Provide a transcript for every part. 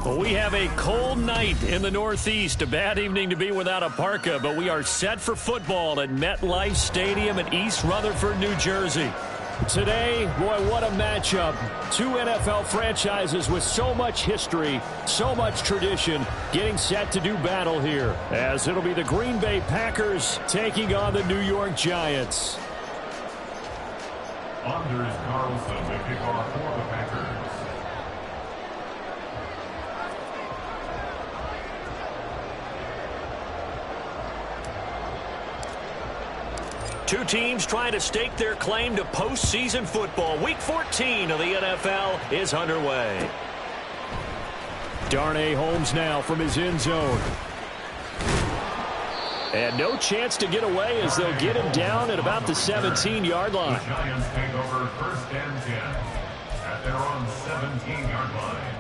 Well, we have a cold night in the Northeast. A bad evening to be without a parka, but we are set for football at MetLife Stadium in East Rutherford, New Jersey. Today, boy, what a matchup. Two NFL franchises with so much history, so much tradition, getting set to do battle here, as it'll be the Green Bay Packers taking on the New York Giants. Anders Carlson to kick off for the Packers. Two teams trying to stake their claim to postseason football. Week 14 of the NFL is underway. Darnay Holmes now from his end zone. And no chance to get away as they'll get him down at about the 17-yard line. The Giants take over first and 10 at their own 17-yard line.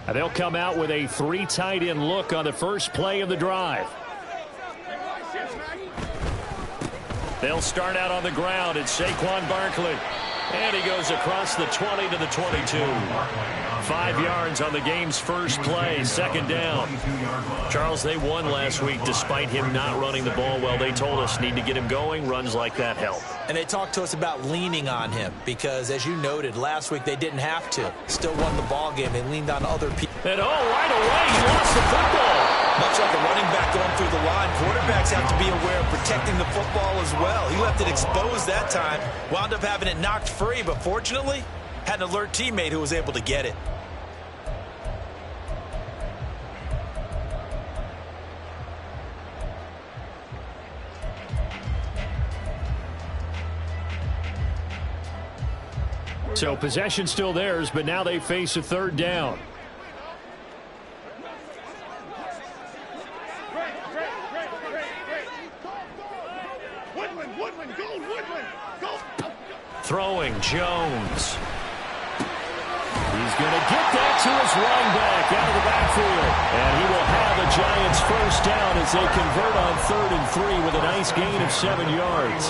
And they'll come out with a three tight end look on the first play of the drive. They'll start out on the ground. It's Saquon Barkley. And he goes across the 20 to the 22. 5 yards on the game's first play, second down. Charles, they won last week despite him not running the ball well. They told us need to get him going. Runs like that help. And they talked to us about leaning on him because, as you noted, last week they didn't have to. Still won the ball game. They leaned on other people. And right away, he lost the football. Much like a running back going through the line, quarterbacks have to be aware of protecting the football as well. He left it exposed that time, wound up having it knocked free, but fortunately, had an alert teammate who was able to get it. So possession still theirs, but now they face a third down. Throwing Jones. He's going to get that to his running back out of the backfield. And he will have a Giants first down as they convert on 3rd and 3 with a nice gain of 7 yards.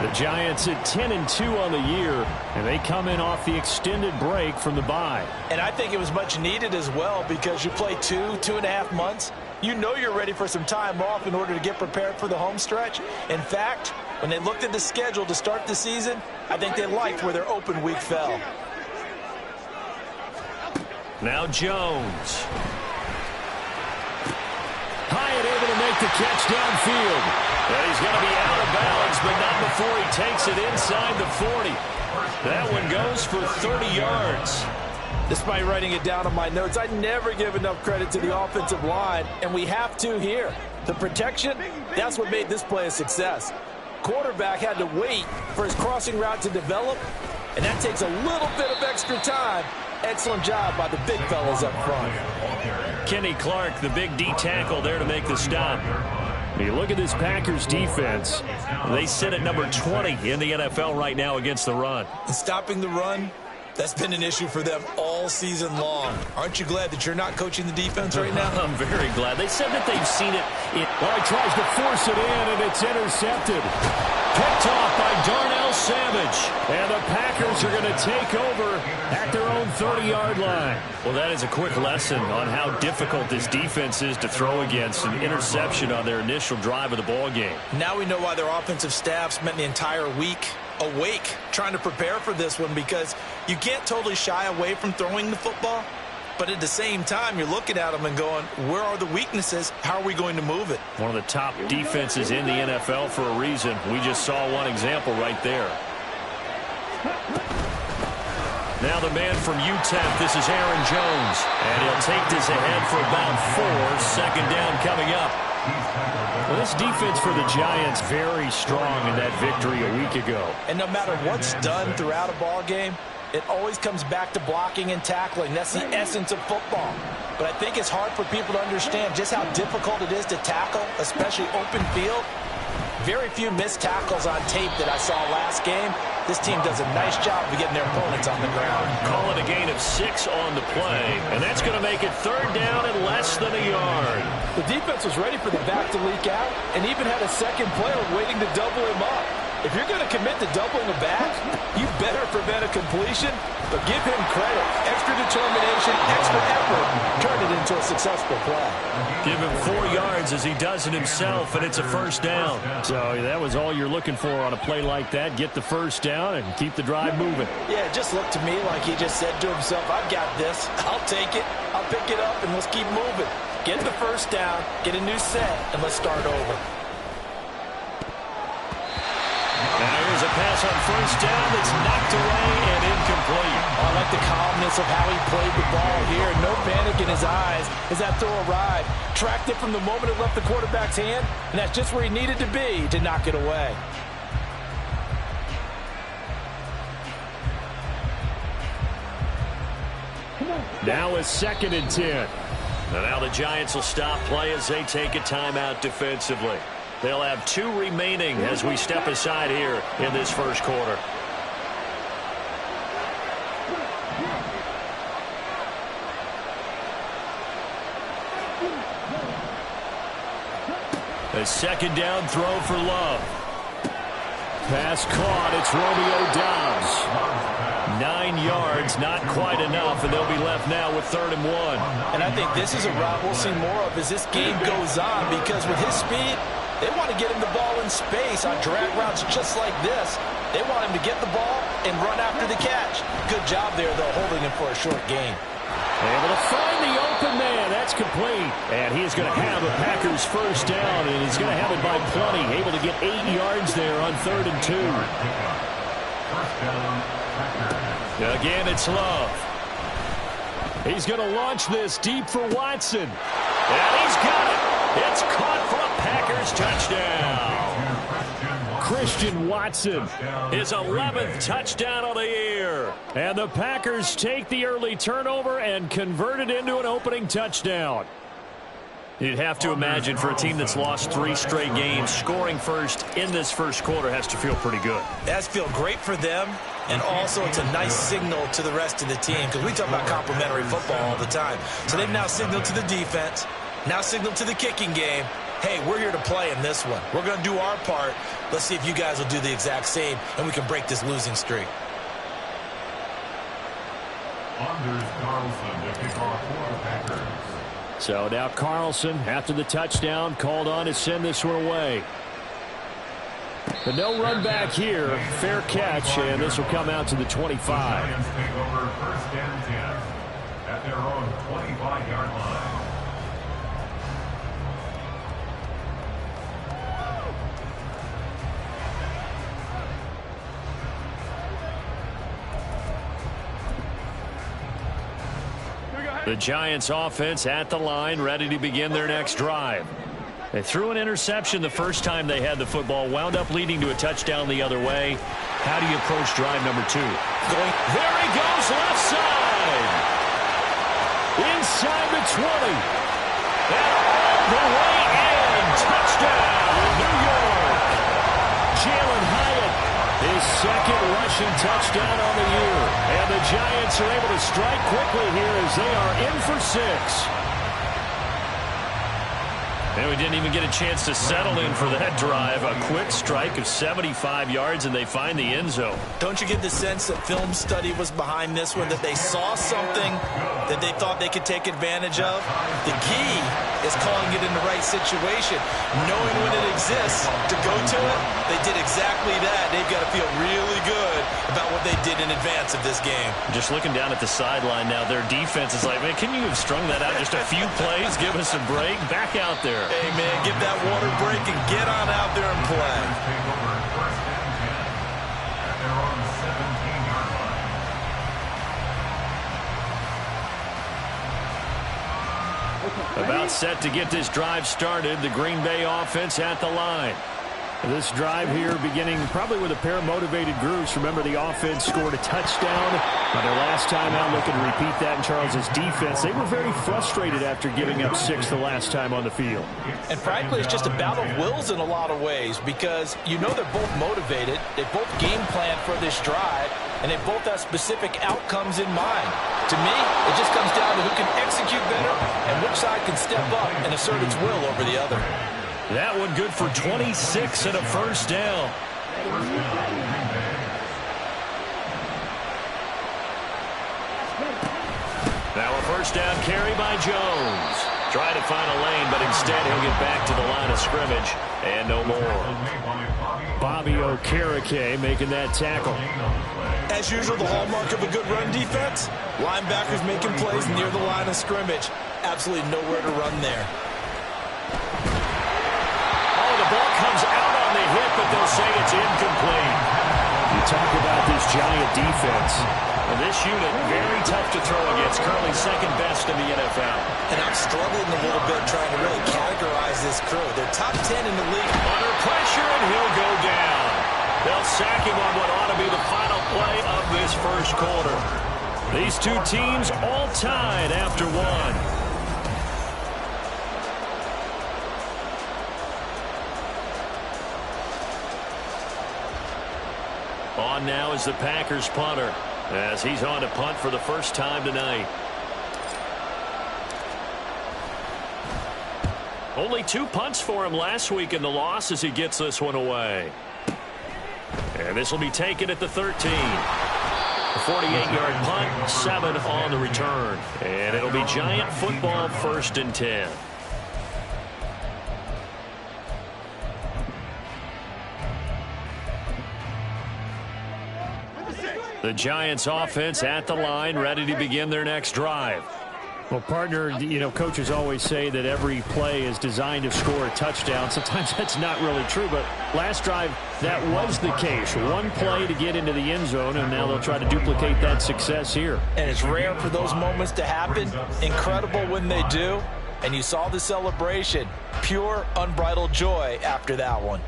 The Giants at 10-2 on the year, and they come in off the extended break from the bye. And I think it was much needed as well because you play 2.5 months. You know you're ready for some time off in order to get prepared for the home stretch. In fact, when they looked at the schedule to start the season, I think they liked where their open week fell. Now Jones. Hyatt able to make the catch downfield. And he's going to be out of bounds, but not before he takes it inside the 40. That one goes for 30 yards. Despite writing it down on my notes, I never give enough credit to the offensive line, and we have to here. The protection, that's what made this play a success. Quarterback had to wait for his crossing route to develop, and that takes a little bit of extra time. Excellent job by the big fellas up front. Kenny Clark, the big D tackle there to make the stop. You look at this Packers defense. They sit at number 20 in the NFL right now against the run. And stopping the run, that's been an issue for them all season long. Aren't you glad that you're not coaching the defense right now? I'm very glad. They said that they've seen it. Well, he tries to force it in, and it's intercepted. Picked off by Darnell Savage. And the Packers are going to take over at their own 30-yard line. Well, that is a quick lesson on how difficult this defense is to throw against. An interception on their initial drive of the ball game. Now we know why their offensive staff spent the entire week awake trying to prepare for this one, because you can't totally shy away from throwing the football, but at the same time you're looking at them and going, where are the weaknesses? How are we going to move it? One of the top defenses in the NFL for a reason. We just saw one example right there. Now the man from UTEP, this is Aaron Jones, and he'll take this ahead for about 4. Second down coming up. Well, this defense for the Giants very strong in that victory a week ago. And no matter what's done throughout a ball game, it always comes back to blocking and tackling. That's the essence of football. But I think it's hard for people to understand just how difficult it is to tackle, especially open field. Very few missed tackles on tape that I saw last game. This team does a nice job of getting their opponents on the ground. Call it a gain of 6 on the play, and that's going to make it third down and less than a yard. The defense was ready for the back to leak out and even had a second player waiting to double him up. If you're going to commit to doubling a back, you better prevent a completion, but give him credit. Extra determination, extra effort, turned it into a successful play. Give him 4 yards as he does it himself, and it's a first down. So that was all you're looking for on a play like that. Get the first down and keep the drive moving. Yeah, it just looked to me like he just said to himself, I've got this. I'll take it. I'll pick it up, and let's keep moving. Get the first down, get a new set, and let's start over. Now here's a pass on first down that's knocked away and incomplete. I like the calmness of how he played the ball here. No panic in his eyes as that throw arrived. Tracked it from the moment it left the quarterback's hand, and that's just where he needed to be to knock it away. Now it's 2nd and 10. And now the Giants will stop play as they take a timeout defensively. They'll have 2 remaining as we step aside here in this first quarter. A 2nd down throw for Love. Pass caught. It's Romeo Doubs. 9 yards, not quite enough, and they'll be left now with 3rd and 1. And I think this is a route we'll see more of as this game goes on, because with his speed, they want to get him the ball in space on drag routes just like this. They want him to get the ball and run after the catch. Good job there, though, holding him for a short gain. Able to find the open man. That's complete. And he's going to have a Packers first down, and he's going to have it by plenty. Able to get 8 yards there on 3rd and 2. Again, it's Love. He's going to launch this deep for Watson. And he's got it. It's caught for a Packers touchdown. Christian Watson, his 11th touchdown of the year. And the Packers take the early turnover and convert it into an opening touchdown. You'd have to imagine for a team that's lost 3 straight games, scoring first in this first quarter has to feel pretty good. That's feel great for them, and also it's a nice signal to the rest of the team, because we talk about complimentary football all the time. So they've now signaled to the defense, now signaled to the kicking game, hey, we're here to play in this one. We're going to do our part. Let's see if you guys will do the exact same, and we can break this losing streak. Anders Carlson to kick off for the Packers. So now Carlson, after the touchdown, called on to send this one away. But no run back here. Fair catch, and this will come out to the 25. Giants take over 1st and 10 at their own 25-yard line. The Giants offense at the line, ready to begin their next drive. They threw an interception the first time they had the football, wound up leading to a touchdown the other way. How do you approach drive number 2? There he goes, left side. Inside the 20. And all the way in. Touchdown, New York. Jalen Hyatt, his 2nd rushing touchdown on the year. And the Giants are able to strike quickly here as they are in for 6. And we didn't even get a chance to settle in for that drive. A quick strike of 75 yards, and they find the end zone. Don't you get the sense that film study was behind this one, that they saw something that they thought they could take advantage of? The key is calling it in the right situation. Knowing when it exists to go to it, they did exactly that. They've got to feel really good about what they did in advance of this game. Just looking down at the sideline now, their defense is like, man, can you have strung that out just a few plays? Give us a break. Back out there. Hey, man, give that water break and get on out there and play. Take over 1st and 10 at their own 17-yard line. About set to get this drive started. The Green Bay offense at the line. This drive here beginning probably with a pair of motivated groups. Remember, the offense scored a touchdown on their last time out. Looking to repeat that in Charles's defense. They were very frustrated after giving up 6 the last time on the field. And frankly, it's just a battle of wills in a lot of ways, because you know they're both motivated. They both game plan for this drive, and they both have specific outcomes in mind. To me, it just comes down to who can execute better and which side can step up and assert its will over the other. That one good for 26 and a first down. First down, Green Bay. Now a first down carry by Jones. Trying to find a lane, but instead he'll get back to the line of scrimmage. And no more. Bobby Okereke making that tackle. As usual, the hallmark of a good run defense, linebackers making plays near the line of scrimmage. Absolutely nowhere to run there. Oh, the ball comes out on the hit, but they'll say it's incomplete. You talk about this Giant defense. Well, this unit, very tough to throw against, currently second best in the NFL. And I'm struggling a little bit trying to really categorize this crew. They're top 10 in the league. Under pressure, and he'll go down. They'll sack him on what ought to be the final play of this first quarter. These two teams all tied after one. On now is the Packers punter, as he's on to punt for the first time tonight. Only 2 punts for him last week in the loss as he gets this one away. And this will be taken at the 13. A 48-yard punt, 7 on the return. And it'll be Giant football, 1st and 10. The Giants offense at the line, ready to begin their next drive. Well, partner, you know, coaches always say that every play is designed to score a touchdown. Sometimes that's not really true, but last drive, that was the case. One play to get into the end zone, and now they'll try to duplicate that success here. And it's rare for those moments to happen. Incredible when they do. And you saw the celebration. Pure, unbridled joy after that one.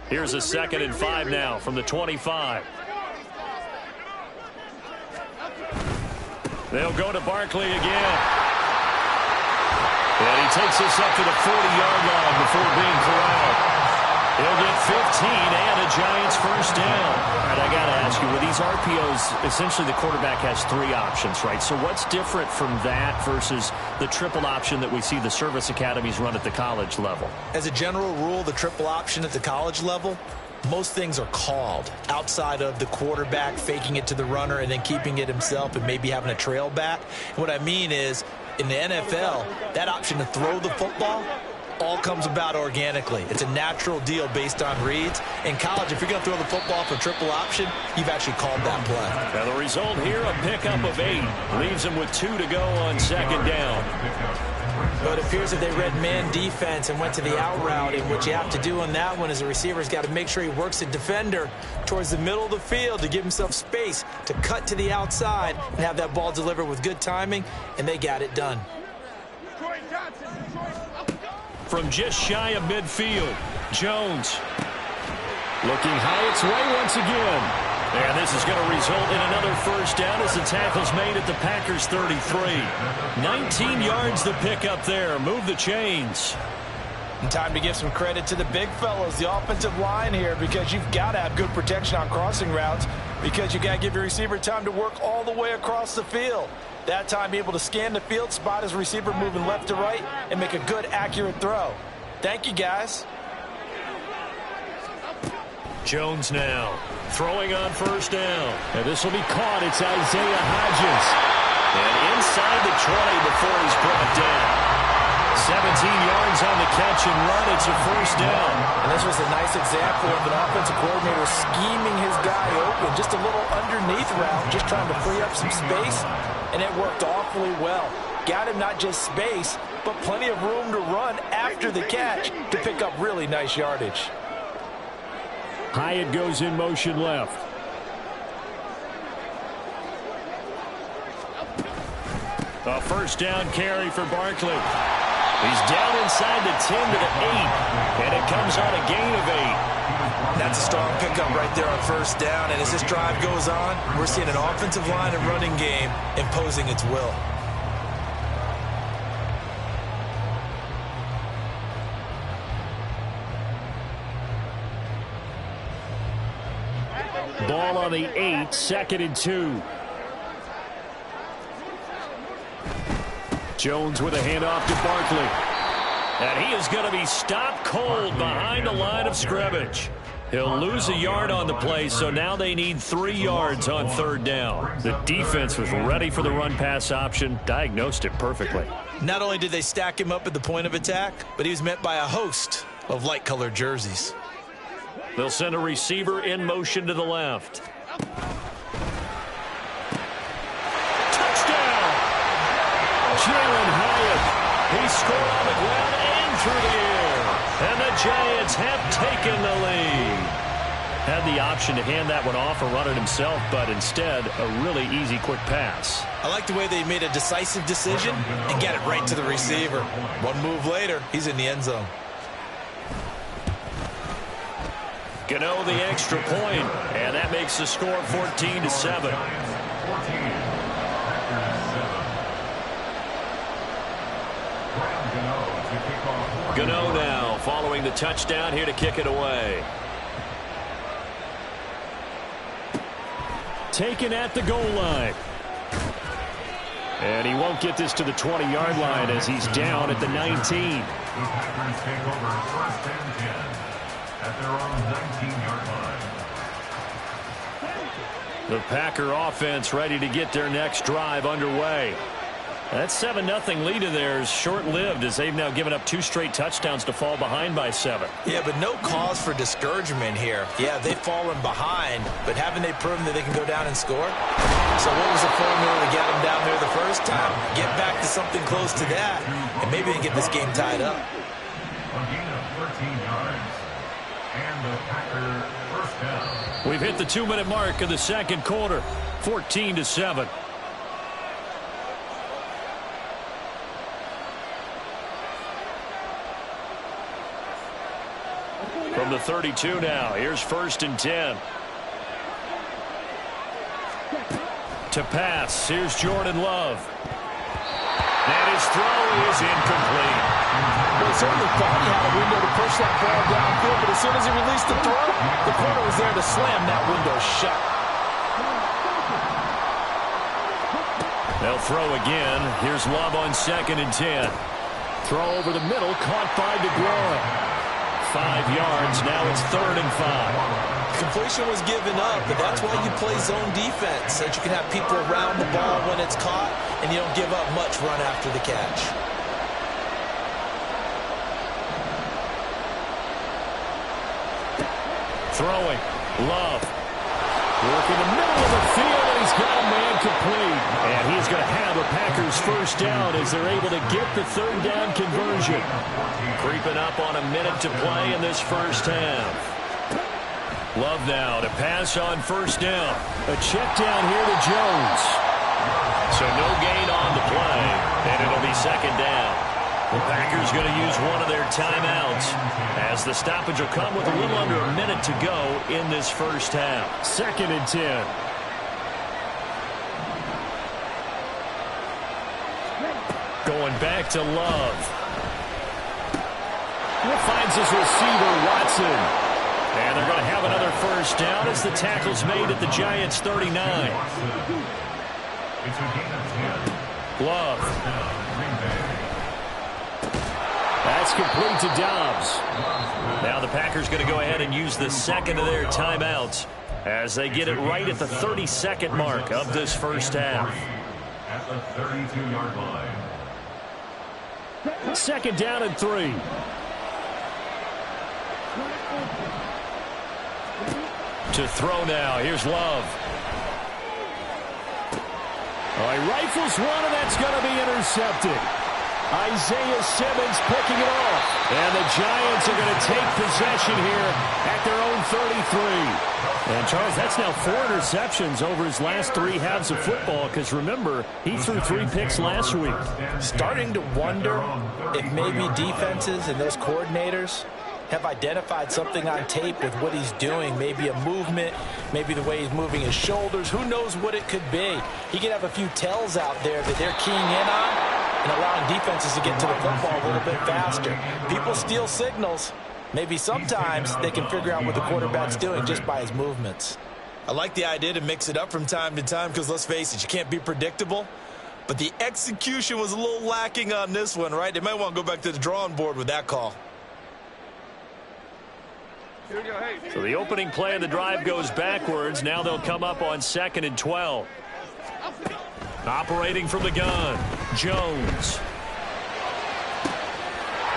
Here's a 2nd and 5 now from the 25. They'll go to Barkley again. And he takes this up to the 40-yard line before being corralled. He'll get 15 and a Giants first down. All right, I got to ask you, with these RPOs, essentially the quarterback has 3 options, right? So what's different from that versus the triple option that we see the service academies run at the college level? As a general rule, the triple option at the college level, most things are called outside of the quarterback faking it to the runner and then keeping it himself and maybe having a trail back. What I mean is, in the NFL, that option to throw the football all comes about organically. It's a natural deal based on reads. In college, if you're going to throw the football for triple option, you've actually called that play. Now the result here, a pickup of 8. Leaves them with 2 to go on 2nd down. But it appears that they read man defense and went to the out route, and what you have to do on that one is the receiver's got to make sure he works the defender towards the middle of the field to give himself space to cut to the outside and have that ball delivered with good timing, and they got it done. From just shy of midfield, Jones looking high its way once again. And this is going to result in another first down as the tackle's made at the Packers 33. 19 yards the pick up there. Move the chains. And time to give some credit to the big fellows, the offensive line here, because you've got to have good protection on crossing routes because you got to give your receiver time to work all the way across the field. That time, be able to scan the field, spot his receiver moving left to right, and make a good, accurate throw. Thank you, guys. Jones now throwing on first down. And this will be caught. It's Isaiah Hodgins. And inside the 20 before he's brought down. 17 yards on the catch and run. It's a first down. And this was a nice example of an offensive coordinator scheming his guy open. Just a little underneath route, just trying to free up some space. And it worked awfully well. Got him not just space, but plenty of room to run after the catch to pick up really nice yardage. Hyatt goes in motion left. A first down carry for Barkley. He's down inside the 10 to the 8. And it comes on a gain of 8. That's a strong pickup right there on first down. And as this drive goes on, we're seeing an offensive line and running game imposing its will. Ball on the 8, 2nd and 2. Jones with a handoff to Barkley. And he is going to be stopped cold behind the line of scrimmage. He'll lose a yard on the play, so now they need 3 yards on 3rd down. The defense was ready for the run-pass option, diagnosed it perfectly. Not only did they stack him up at the point of attack, but he was met by a host of light-colored jerseys. They'll send a receiver in motion to the left. Touchdown! Jalen Hyatt. He scored on the ground and through the air. And the Giants have taken the lead. Had the option to hand that one off or run it himself, but instead a really easy quick pass. I like the way they made a decisive decision and get it right to the receiver. One move later, he's in the end zone. Gano the extra point, and that makes the score 14-7. Gano now following the touchdown here to kick it away. Taken at the goal line. And he won't get this to the 20-yard line as he's down at the 19. The Packers take over 1st and 10 at their own 19-yard line. The Packer offense ready to get their next drive underway. That 7-0 lead of theirs short-lived as they've now given up 2 straight touchdowns to fall behind by 7. Yeah, but no cause for discouragement here. Yeah, they've fallen behind, but haven't they proven that they can go down and score? So what was the formula to get them down there the first time? Get back to something close to that, and maybe they can get this game tied up. A gain of 13 yards, and the Packer 1st down. We've hit the 2-minute mark of the 2nd quarter, 14-7. From the 32 now, here's 1st and 10. To pass, here's Jordan Love. And his throw is incomplete. Well, certainly thought he had a window to push that ball downfield, but as soon as he released the throw, the corner was there to slam that window shut. They'll throw again. Here's Love on 2nd and 10. Throw over the middle, caught by DeGuara. 5 yards, now it's 3rd and 5. Completion was given up, but that's why you play zone defense, so that you can have people around the ball when it's caught, and you don't give up much run after the catch. Throwing, Love. Working the middle of the field, and he's got a man complete. And he's going to have a Packers 1st down as they're able to get the 3rd down conversion. Creeping up on a minute to play in this 1st half. Love now to pass on 1st down. A check down here to Jones. So no gain on the play, and it'll be 2nd down. The Packers going to use one of their timeouts as the stoppage will come with a little under a minute to go in this 1st half. 2nd and 10. Going back to Love. He finds his receiver, Watson. And they're going to have another 1st down as the tackle's made at the Giants' 39. It's a gain of 10. Love. That's complete to Dobbs. Now the Packers going to go ahead and use the 2nd of their timeouts as they get it right at the 32nd mark of this 1st half. At the 32-yard line. 2nd down and 3. To throw now. Here's Love. He rifles one, and that's going to be intercepted. Isaiah Simmons picking it off. And the Giants are going to take possession here at their own 33. And, Charles, that's now 4 interceptions over his last 3 halves of football because, remember, he threw 3 picks last week. Starting to wonder if maybe defenses and those coordinators have identified something on tape with what he's doing. Maybe a movement, maybe the way he's moving his shoulders. Who knows what it could be? He could have a few tells out there that they're keying in on and allowing defenses to get to the football a little bit faster. People steal signals. Maybe sometimes they can figure out what the quarterback's doing just by his movements. I like the idea to mix it up from time to time because, let's face it, you can't be predictable. But the execution was a little lacking on this one, right? They might want to go back to the drawing board with that call. So the opening play of the drive goes backwards. Now they'll come up on 2nd and 12. Operating from the gun, Jones.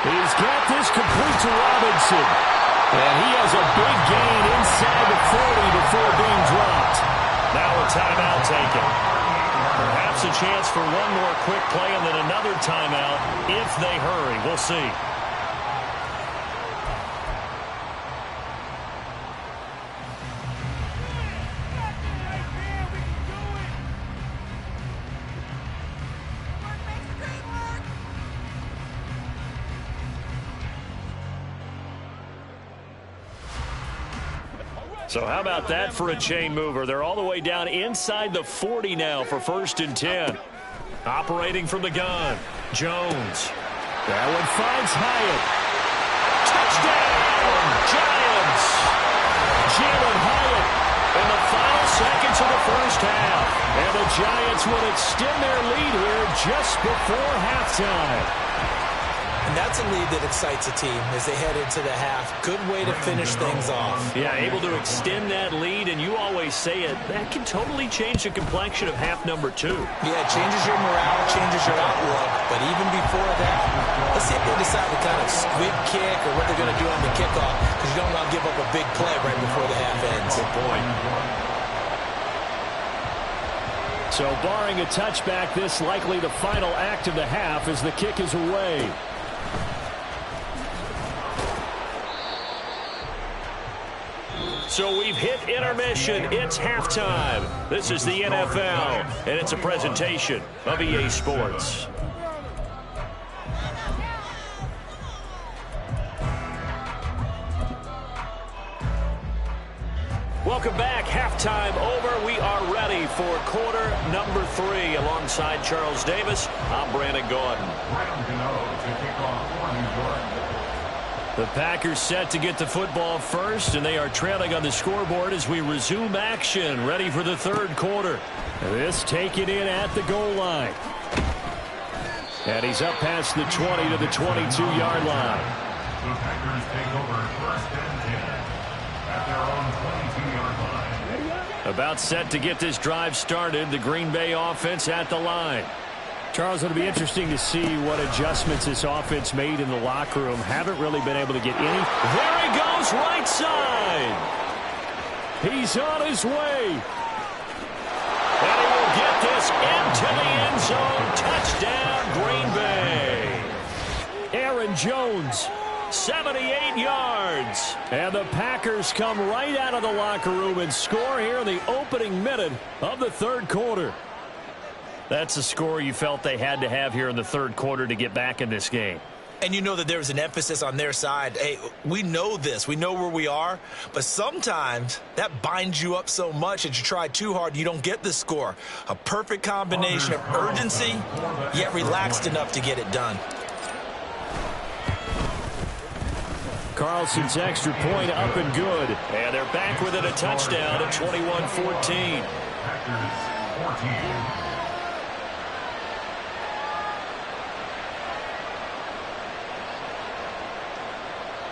He's got this complete to Robinson. And he has a big gain inside the 40 before being dropped. Now a timeout taken. Perhaps a chance for one more quick play and then another timeout if they hurry. We'll see. So how about that for a chain mover? They're all the way down inside the 40 now for 1st and 10. Operating from the gun, Jones. That one finds Hyatt. Touchdown, Giants! Jalen Hyatt in the final seconds of the first half. And the Giants will extend their lead here just before halftime. And that's a lead that excites a team as they head into the half. Good way to finish things off. Yeah, able to extend that lead, and you always say it, that can totally change the complexion of half number 2. Yeah, it changes your morale, changes your outlook. But even before that, let's see if they decide to kind of squib kick or what they're going to do on the kickoff, because you don't want to give up a big play right before the half ends. Good point. So barring a touchback, this likely the final act of the half as the kick is away. So we've hit intermission. It's halftime. This is the NFL, and it's a presentation of EA Sports. Welcome back. Halftime over. We are ready for quarter number 3. Alongside Charles Davis, I'm Brandon Gordon. To kick off for New York. The Packers set to get the football first, and they are trailing on the scoreboard as we resume action, ready for the 3rd quarter. This taken in at the goal line. And he's up past the 20 to the 22-yard line. The Packers take over 1st and 10 at their own 22-yard line. About set to get this drive started, the Green Bay offense at the line. Charles, it'll be interesting to see what adjustments this offense made in the locker room. Haven't really been able to get any. There he goes, right side. He's on his way. And he will get this into the end zone. Touchdown, Green Bay. Aaron Jones. 78 yards. And the Packers come right out of the locker room and score here in the opening minute of the 3rd quarter. That's the score you felt they had to have here in the 3rd quarter to get back in this game. And you know that there's an emphasis on their side. Hey, we know this. We know where we are. But sometimes that binds you up so much that you try too hard, you don't get the score. A perfect combination of urgency, yet relaxed enough to get it done. Carlson's extra point up and good. And they're back with it, a touchdown at 21-14. Packers 14.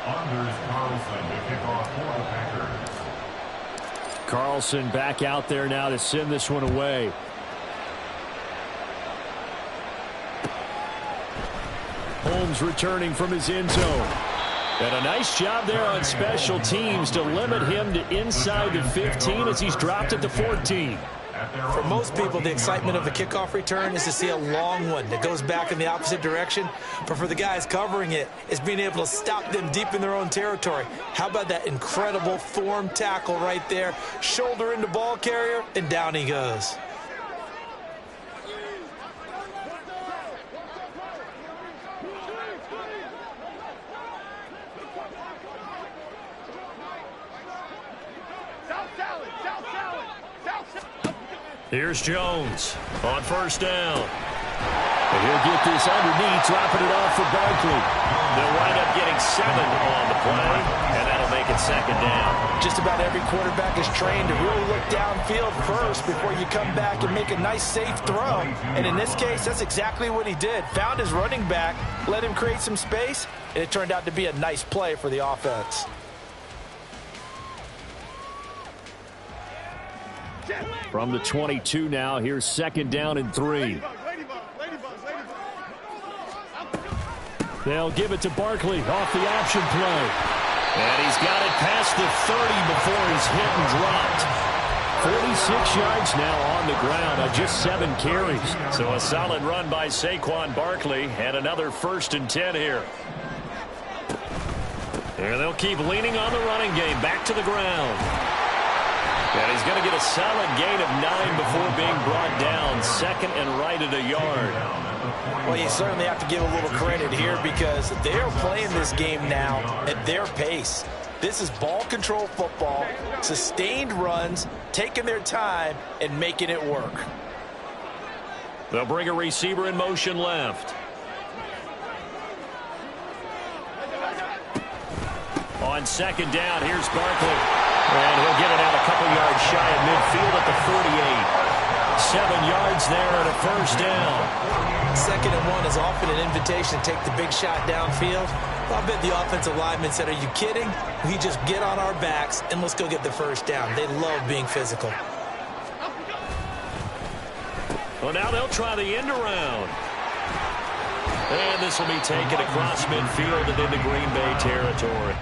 Anders Carlson to kick off for the Packers. Carlson back out there now to send this one away. Holmes returning from his end zone. And a nice job there on special teams to limit him to inside the 15 as he's dropped at the 14. For most people, the excitement of a kickoff return is to see a long one that goes back in the opposite direction. But for the guys covering it, it's being able to stop them deep in their own territory. How about that incredible form tackle right there? Shoulder into ball carrier, and down he goes. Here's Jones on 1st down. And he'll get this underneath, dropping it off for Barkley. They'll wind up getting 7 on the play, and that'll make it second down. Just about every quarterback is trained to really look downfield first before you come back and make a nice, safe throw. And in this case, that's exactly what he did. Found his running back, let him create some space, and it turned out to be a nice play for the offense. From the 22 now, here's second down and 3. They'll give it to Barkley off the option play. And he's got it past the 30 before he's hit and dropped. 46 yards now on the ground on just 7 carries. So a solid run by Saquon Barkley and another 1st and 10 here. And they'll keep leaning on the running game back to the ground. And he's going to get a solid gain of 9 before being brought down. 2nd and right at a yard. Well, you certainly have to give a little credit here because they're playing this game now at their pace. This is ball control football, sustained runs, taking their time, and making it work. They'll bring a receiver in motion left. On second down, here's Barkley. And he'll get it out a couple yards shy of midfield at the 48. 7 yards there and a 1st down. 2nd and 1 is often an invitation to take the big shot downfield. I bet the offensive lineman said, are you kidding? We just get on our backs and let's go get the 1st down. They love being physical. Well, now they'll try the end around. And this will be taken across midfield and into Green Bay territory.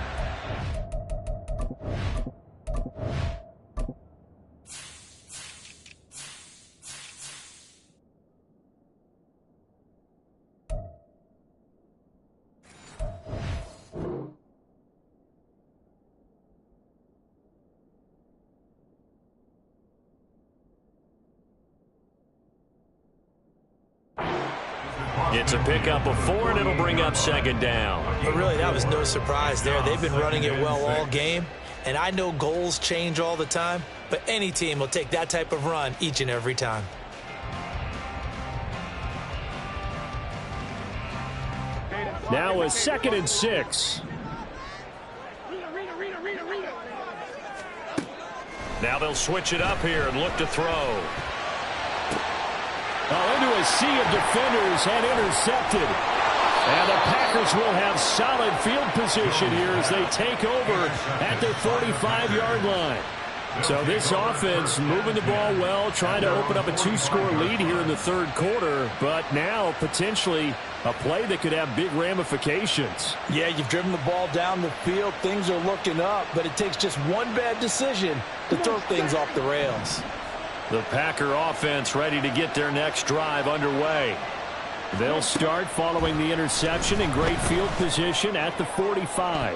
It's a pickup of 4, and it'll bring up 2nd down. But really, that was no surprise there. They've been running it well all game, and I know goals change all the time, but any team will take that type of run each and every time. Now a 2nd and 6. Now they'll switch it up here and look to throw. Into a sea of defenders and intercepted. And the Packers will have solid field position here as they take over at their 45-yard line. So this offense moving the ball well, trying to open up a 2-score lead here in the 3rd quarter, but now potentially a play that could have big ramifications. Yeah, you've driven the ball down the field. Things are looking up, but it takes just one bad decision to throw things off the rails. The Packer offense ready to get their next drive underway. They'll start following the interception in great field position at the 45.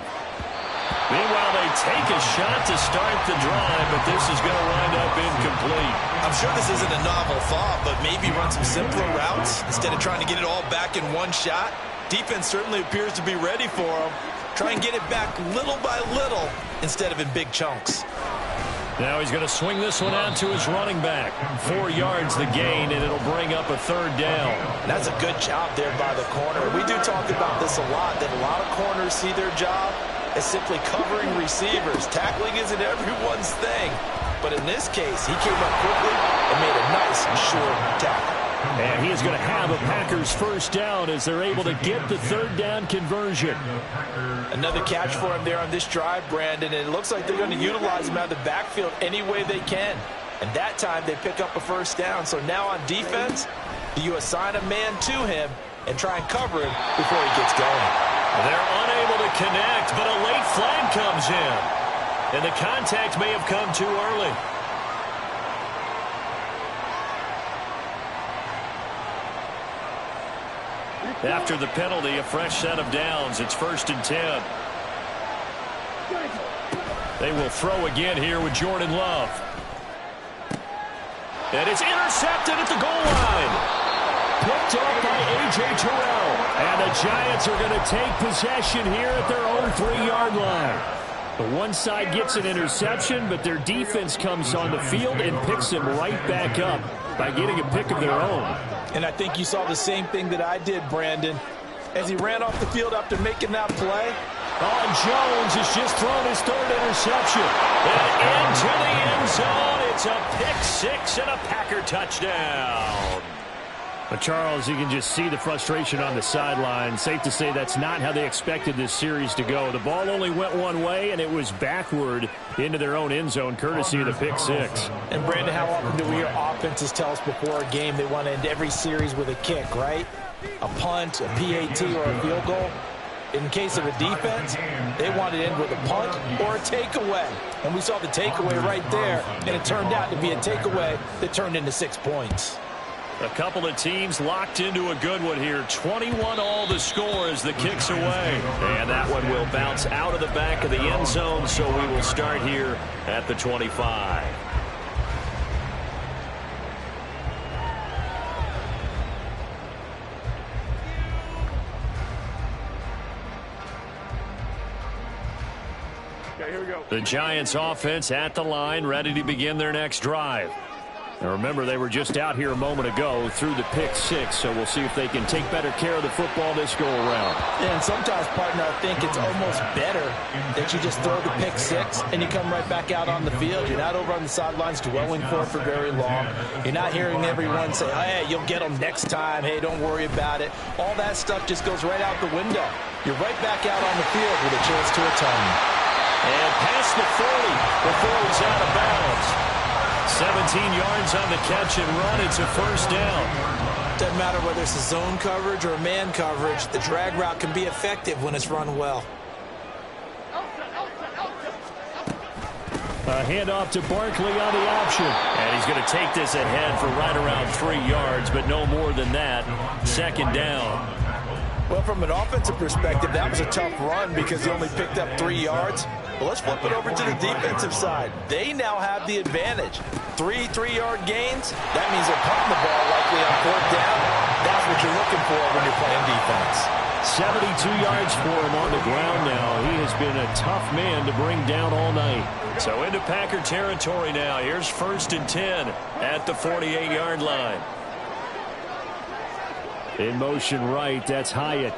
Meanwhile, they take a shot to start the drive, but this is going to wind up incomplete. I'm sure this isn't a novel thought, but maybe run some simpler routes instead of trying to get it all back in one shot. Defense certainly appears to be ready for them. Try and get it back little by little instead of in big chunks. Now he's going to swing this one out to his running back. 4 yards the gain, and it'll bring up a 3rd down. That's a good job there by the corner. We do talk about this a lot, that a lot of corners see their job as simply covering receivers. Tackling isn't everyone's thing. But in this case, he came up quickly and made a nice, short tackle. And he is going to have a Packers 1st down as they're able to get the 3rd down conversion. Another catch for him there on this drive, Brandon, and it looks like they're going to utilize him out of the backfield any way they can. And that time they pick up a 1st down. So now on defense, you assign a man to him and try and cover him before he gets going. They're unable to connect, but a late flag comes in. And the contact may have come too early. After the penalty, a fresh set of downs. It's 1st and 10. They will throw again here with Jordan Love. And it's intercepted at the goal line. Picked up by A.J. Terrell. And the Giants are going to take possession here at their own 3-yard line. The one side gets an interception, but their defense comes on the field and picks them right back up by getting a pick of their own. And I think you saw the same thing that I did, Brandon. As he ran off the field after making that play. Oh, and Jones has just thrown his 3rd reception. And into the end zone. It's a pick six and a Packer touchdown. But Charles, you can just see the frustration on the sideline. Safe to say that's not how they expected this series to go. The ball only went one way, and it was backward into their own end zone, courtesy of the pick six. And, Brandon, how often do we hear offenses tell us before a game they want to end every series with a kick, right? A punt, a PAT, or a field goal. In case of a defense, they wanted to end with a punt or a takeaway. And we saw the takeaway right there, and it turned out to be a takeaway that turned into 6 points. A couple of teams locked into a good one here. 21-all the score as the kick's away. And that one will bounce out of the back of the end zone, so we will start here at the 25. Okay, here we go. The Giants offense at the line, ready to begin their next drive. Now remember, they were just out here a moment ago through the pick six, so we'll see if they can take better care of the football this go-around. And sometimes, partner, I think it's almost better that you just throw the pick six and you come right back out on the field. You're not over on the sidelines dwelling for it for very long. You're not hearing everyone say, hey, you'll get them next time. Hey, don't worry about it. All that stuff just goes right out the window. You're right back out on the field with a chance to atone. And past the 40 before he's out of bounds. 17 yards on the catch and run. It's a first down. Doesn't matter whether it's a zone coverage or a man coverage. The drag route can be effective when it's run well. A handoff to Barkley on the option. And he's going to take this ahead for right around 3 yards, but no more than that. Second down. Well, from an offensive perspective, that was a tough run because he only picked up 3 yards. Well, let's flip it over to the defensive side. They now have the advantage. 3 3-yard gains. That means they're punting the ball likely on 4th down. That's what you're looking for when you're playing defense. 72 yards for him on the ground now. He has been a tough man to bring down all night. So into Packer territory now. Here's 1st and 10 at the 48-yard line. In motion right, that's Hyatt.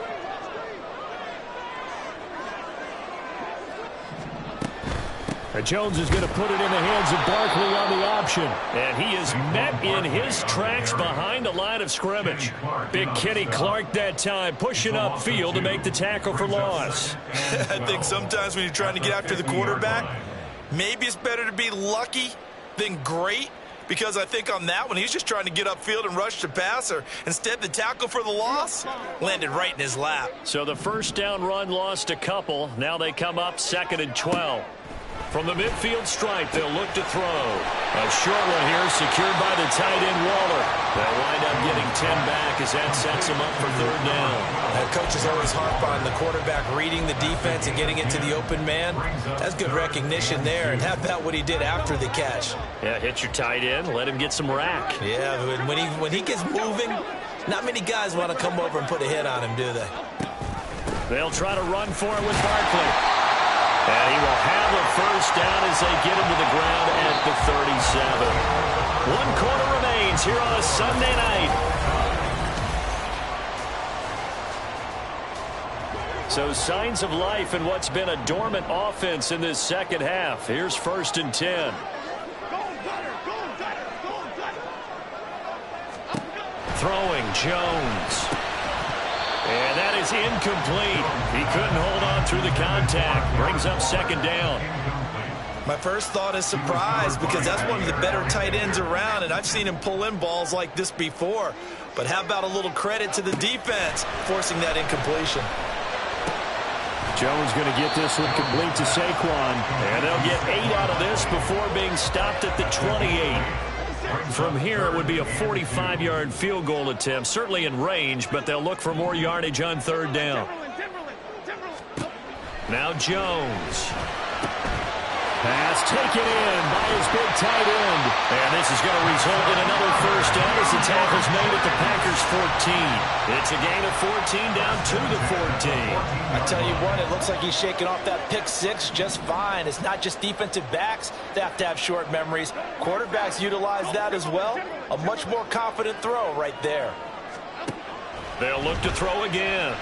Jones is going to put it in the hands of Barkley on the option. And he is met in his tracks behind the line of scrimmage. Big Kenny Clark that time pushing upfield to make the tackle for loss. I think sometimes when you're trying to get after the quarterback, maybe it's better to be lucky than great. Because I think on that one, he's just trying to get upfield and rush the passer. Instead, the tackle for the loss landed right in his lap. So the first down run lost a couple. Now they come up 2nd and 12. From the midfield stripe, they'll look to throw. A short one here secured by the tight end Waller. They'll wind up getting 10 back as that sets them up for 3rd down. Coaches always harp on the quarterback reading the defense and getting it to the open man. That's good recognition there. And how about what he did after the catch? Yeah, hit your tight end, let him get some rack. Yeah, when he gets moving, not many guys want to come over and put a hit on him, do they? They'll try to run for it with Barkley. And he will have a first down as they get him to the ground at the 37. 1 quarter remains here on a Sunday night. So signs of life in what's been a dormant offense in this second half. Here's 1st and 10. Throwing Jones. And that is incomplete. He couldn't hold on through the contact. Brings up 2nd down. My first thought is surprise because that's one of the better tight ends around, and I've seen him pull in balls like this before. But how about a little credit to the defense forcing that incompletion? Jones going to get this one complete to Saquon. And they'll get 8 out of this before being stopped at the 28. From here, it would be a 45-yard field goal attempt, certainly in range, but they'll look for more yardage on 3rd down. Now Jones. Pass taken in by his big tight end. And this is going to result in another first down as the tackle's made at the Packers' 14. It's a gain of 14 down to the 14. I tell you what, it looks like he's shaking off that pick six just fine. It's not just defensive backs that have to have short memories. Quarterbacks utilize that as well. A much more confident throw right there. They'll look to throw again.